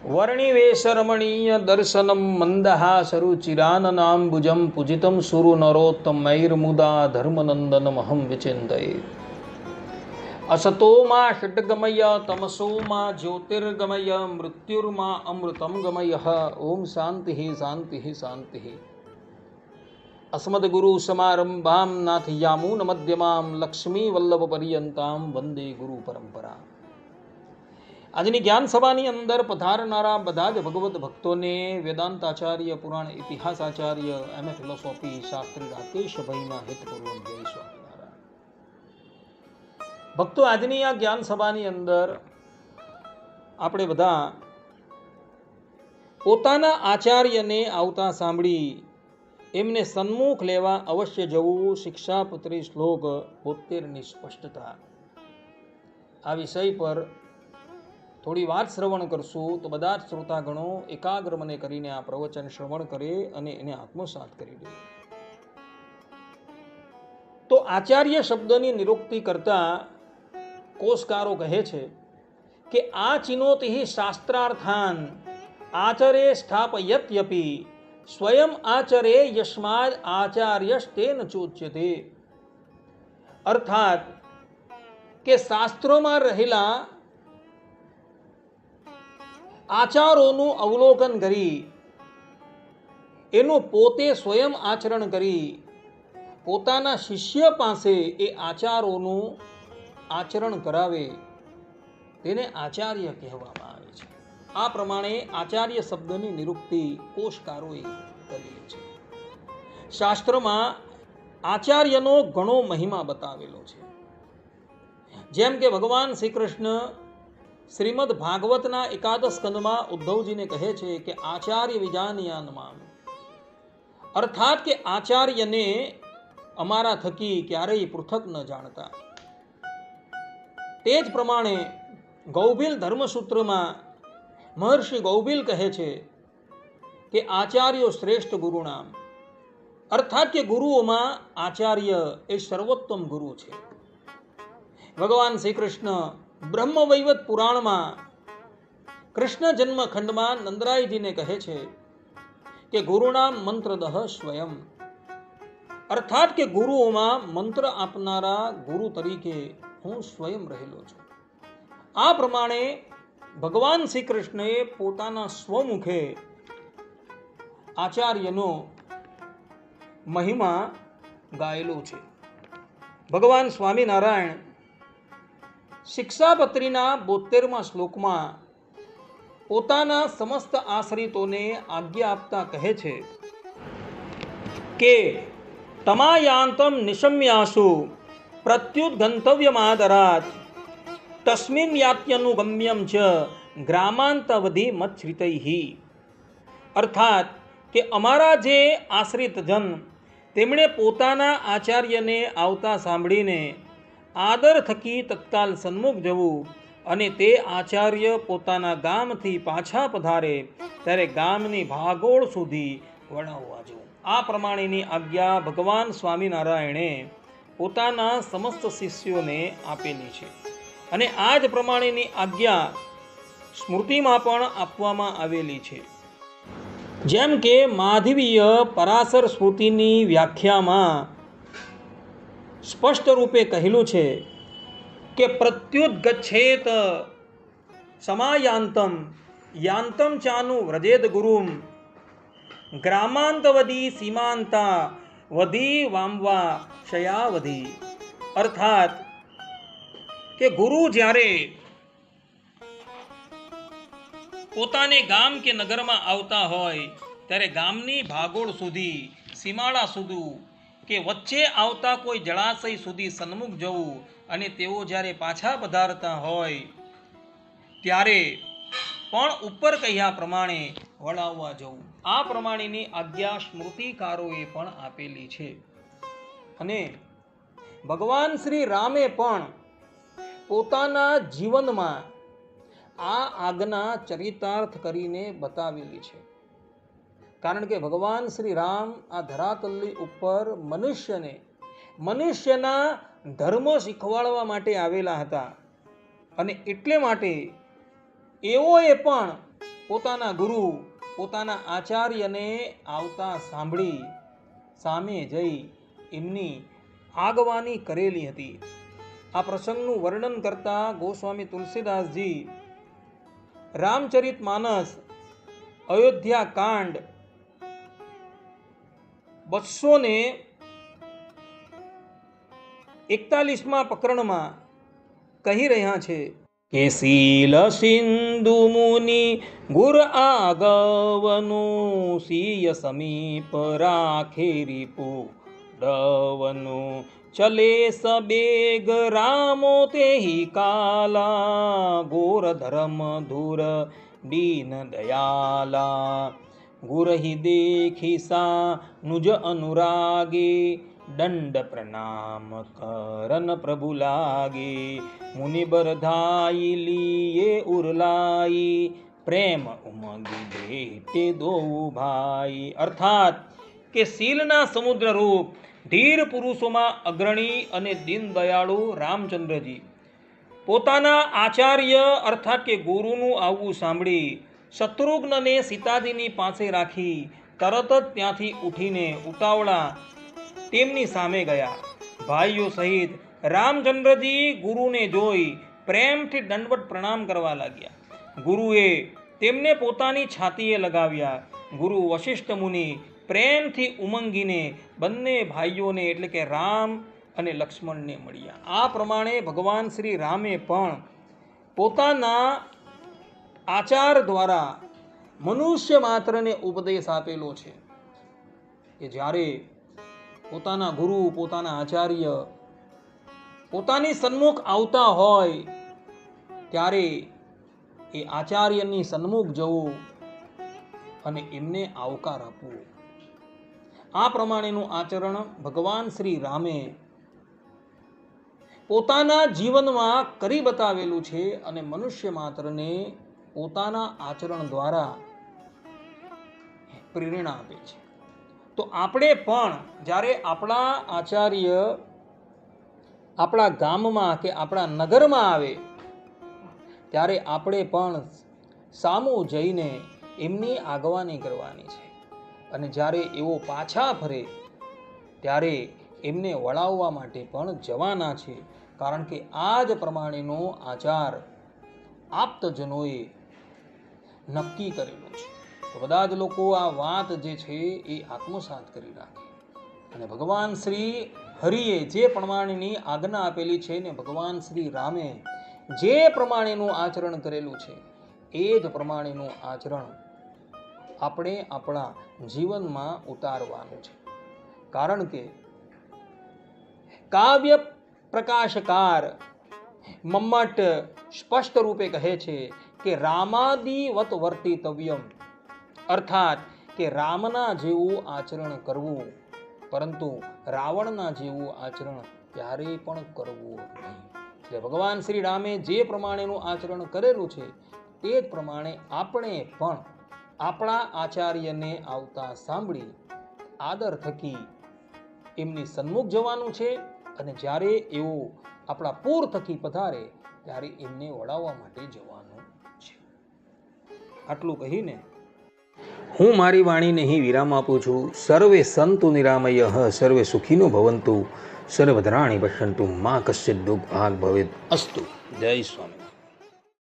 વર્ણિવેશરમણીય દર્શનમ મંદહાસરુચિરાનનાંબુજં પૂજિतं સુરુ નરોત્તમૈર્મુદા ધર્મનંદનમહં વિચિંતયે. અસતો મા ષટ્ગમય તમસો મા જ્યોતિર્ગમય મૃત્યુર્મા અમૃતમ ગમય. ઓમ શાંતિ શાંતિ શાંતિ. અસ્મદ્ગુરુ સમારંભામ નાથયામૂન મધ્યમામ લક્ષ્મી વલ્લભ પર્યંતામ વંદે ગુરુ પરંપરા. આજની જ્ઞાન સભાની અંદર પધારનારા બધા જ ભગવત ભક્તોને વેદાંતાચાર્ય, પુરાણ ઇતિહાસાચાર્ય, એમએ ફિલોસોફી શાસ્ત્રી રાકેશભાઈના હિતપૂર્વક જય સ્વામિનારાયણ. ભક્તો, આજની આ જ્ઞાન સભાની અંદર આપણે બધા પોતાના આચાર્યને આવતા સાંભળી એમને સન્મુખ લેવા અવશ્ય જવું. શિક્ષાપત્રી શ્લોક 72ની સ્પષ્ટતા. આ વિષય પર થોડી વાત શ્રવણ કરશું તો બધા જ શ્રોતાગણો એકાગ્ર મને કરીને આ પ્રવચન શ્રવણ કરે અને એને આત્મસાત કરી લે. તો આચાર્ય શબ્દની નિરુક્તિ કરતા કોશકારો કહે છે કે આ ચિનોતિ શાસ્ત્રાર્થાન આચરે સ્થાપયત્યપી સ્વયં આચરે યસ્માદ આચાર્યસ્તેન ચોચ્યતે. અર્થાત કે શાસ્ત્રોમાં રહેલા આચારોનું અવલોકન કરી એનું પોતે સ્વયં આચરણ કરી પોતાના શિષ્ય પાસે એ આચારોનું આચરણ કરાવે તેને આચાર્ય કહેવામાં આવે છે. આ પ્રમાણે આચાર્ય શબ્દની નિરુક્તિ કોશકારોએ કરી છે. શાસ્ત્રમાં આચાર્યનો ઘણો મહિમા બતાવેલો છે. જેમ કે ભગવાન શ્રી કૃષ્ણ શ્રીમદ ભાગવતના એકાદશ સ્કંદમાં ઉદ્ધવજીને કહે છે કે આચાર્ય વિજાનયાનમાં, અર્થાત કે આચાર્યને અમારા થકી ક્યારેય પૃથક ન જાણતા. તે જ પ્રમાણે ગૌભીલ ધર્મસૂત્રમાં મહર્ષિ ગૌભીલ કહે છે કે આચાર્યો શ્રેષ્ઠ ગુરુનામ, અર્થાત કે ગુરુઓમાં આચાર્ય એ સર્વોત્તમ ગુરુ છે. ભગવાન શ્રી કૃષ્ણ બ્રહ્મવૈવત પુરાણમાં કૃષ્ણ જન્મ ખંડમાં નંદરાયજીને કહે છે કે ગુરુનામ મંત્રદહ સ્વયં, અર્થાત કે ગુરુઓમાં મંત્ર આપનારા ગુરુ તરીકે હું સ્વયં રહેલો છું. આ પ્રમાણે ભગવાન શ્રી કૃષ્ણએ પોતાના સ્વમુખે આચાર્યનો મહિમા ગાયેલો છે. ભગવાન સ્વામિનારાયણ શિક્ષાપત્રીના 72મા શ્લોકમાં પોતાના સમસ્ત આશ્રિતોને આજ્ઞા આપતા કહે છે કે તમાયાંતમ નિશમ્યાસુ પ્રત્યુત ગંતવ્યમાદરાત તસ્મિન યાત્યનુગમ્યમ ચ ગ્રામાંતવધિ મચ્છ્રિતૈહિ. અર્થાત કે અમારા જે આશ્રિત જન તેમણે પોતાના આચાર્યને આવતા સાંભળીને આદર થકી તત્કાલ સન્મુખ જવું અને તે આચાર્ય પોતાના ગામથી પાછા પધારે ત્યારે ગામની ભાગોળ સુધી વળાવવા જવું. આ પ્રમાણેની આજ્ઞા ભગવાન સ્વામિનારાયણે પોતાના સમસ્ત શિષ્યોને આપેલી છે. અને આ જ પ્રમાણેની આજ્ઞા સ્મૃતિમાં પણ આપવામાં આવેલી છે. જેમ કે માધવીય પરાશર સ્મૃતિની વ્યાખ્યામાં સ્પષ્ટ રૂપે કહેલું છે કે પ્રત્યુત ગચ્છેત સમાયાંતમ યાંતમ ચાનુ વ્રજેદ ગુરુમ ગ્રામાંતવદી સીમાંતા વધી વામવા શયાવધી. અર્થાત કે ગુરુ જ્યારે પોતાને ગામ કે નગરમાં આવતા હોય ત્યારે ગામની ભાગોળ સુધી, સીમાડા સુધી કે વચ્ચે આવતા કોઈ જળાશય સુધી સન્મુખ જવું અને તેઓ જ્યારે પાછા પધારતા હોય ત્યારે પણ ઉપર કહ્યા પ્રમાણે વળાવવા જવું. આ પ્રમાણેની આજ્ઞા સ્મૃતિકારોએ પણ આપેલી છે. અને ભગવાન શ્રી રામે પણ પોતાના જીવનમાં આ આજ્ઞા ચરિતાર્થ કરીને બતાવેલી છે. કારણ કે ભગવાન શ્રી રામ આ ધરાતલની ઉપર મનુષ્યના ધર્મ શીખવાડવા માટે આવેલા હતા. અને એટલે માટે એઓએ પણ પોતાના ગુરુ પોતાના આચાર્યને આવતા સાંભળી સામે જઈ એમની આગવાની કરેલી હતી. આ પ્રસંગનું વર્ણન કરતા ગોસ્વામી તુલસીદાસજી રામચરિતમાનસ અયોધ્યા કાંડ 241 પ્રકરણમાં કહી રહ્યા છે કે શીલ સિંધુ મુનિ ગુર આગવનું સિય સમીપ રાખે રીપુ ડવનું ચલે સબેગ રામો તેહી કાલા ગોર ધર્મ ધુર દીન દયાલા ગુરહી દેખી સા નુજ અનુરાગે દંડ પ્રણામ કરન પ્રભુ લાગે મુનિ બરધાઈ લીએ ઉરલાઈ પ્રેમ ઉમગી બેટે દો ભાઈ. અર્થાત કે શીલના સમુદ્ર રૂપ ધીર પુરુષોમાં અગ્રણી અને દીન દયાળુ રામચંદ્રજી પોતાના આચાર્ય અર્થાત કે ગુરુનું આવવું સાંભળી શત્રુઘ્નને સીતાજીની પાસે રાખી તરત જ ત્યાંથી ઉઠીને ઉતાવળા તેમની સામે ગયા. ભાઈઓ સહિત રામચંદ્રજી ગુરુને જોઈ પ્રેમથી દંડવત પ્રણામ કરવા લાગ્યા. ગુરુએ તેમને પોતાની છાતીએ લગાવ્યા. ગુરુ વશિષ્ઠ મુનિ પ્રેમથી ઉમંગીને બંને ભાઈઓને એટલે કે રામ અને લક્ષ્મણને મળ્યા. આ પ્રમાણે ભગવાન શ્રી રામે પણ પોતાના આચાર દ્વારા મનુષ્ય માત્રને ઉપદેશ આપેલો છે કે જ્યારે પોતાના ગુરુ પોતાના આચાર્ય પોતાની સન્મુખ આવતા હોય ત્યારે એ આચાર્યની સન્મુખ જવું અને એમને આવકાર આપવો. આ પ્રમાણેનું આચરણ ભગવાન શ્રી રામે પોતાના જીવનમાં કરી બતાવેલું છે અને મનુષ્ય માત્રને પોતાના આચરણ દ્વારા પ્રેરણા આપે છે. તો આપણે પણ જ્યારે આપણા આચાર્ય આપણા ગામમાં કે આપણા નગરમાં આવે ત્યારે આપણે પણ સામું જઈને એમની આગવાની કરવાની છે અને જ્યારે એવો પાછા ફરે ત્યારે એમને વળાવવા માટે પણ જવાના છે. કારણ કે આ જ પ્રમાણેનો આચાર આપ્તજનોએ નક્કી કરેલું છે. તો બધા જ લોકો આ વાત જે છે એ આત્મસાત કરી રાખે અને ભગવાન શ્રી હરિએ જે પ્રમાણેની આજ્ઞા આપેલી છે ને ભગવાન શ્રી રામે જે પ્રમાણેનું આચરણ કરેલું છે એ જ પ્રમાણેનું આચરણ આપણે આપણા જીવનમાં ઉતારવાનું છે. કારણ કે કાવ્ય પ્રકાશકાર મમ્મટ સ્પષ્ટ રૂપે કહે છે કે રામાદિવત વર્તિતવ્યમ, અર્થાત કે રામના જેવું આચરણ કરવું પરંતુ રાવણના જેવું આચરણ ક્યારેય પણ કરવું નહીં. એટલે ભગવાન શ્રી રામે જે પ્રમાણેનું આચરણ કરેલું છે તે જ પ્રમાણે આપણે પણ આપણા આચાર્યને આવતા સાંભળી આદર થકી એમની સન્મુખ જવાનું છે અને જ્યારે એવો આપણા પૂર થકી પધારે ત્યારે એમને વળાવવા માટે જવાનું છે. આટલું કહીને હું મારી વાણીને અહીં વિરામ આપું છું. સર્વે સંતુ નિરામયઃ સર્વે સુખીનો ભવંતુ સર્વધરાણી પશ્યંતુ મા કશ્ચિદ દુઃખ ભાગ ભવેત અસ્તુ. જય સ્વામી.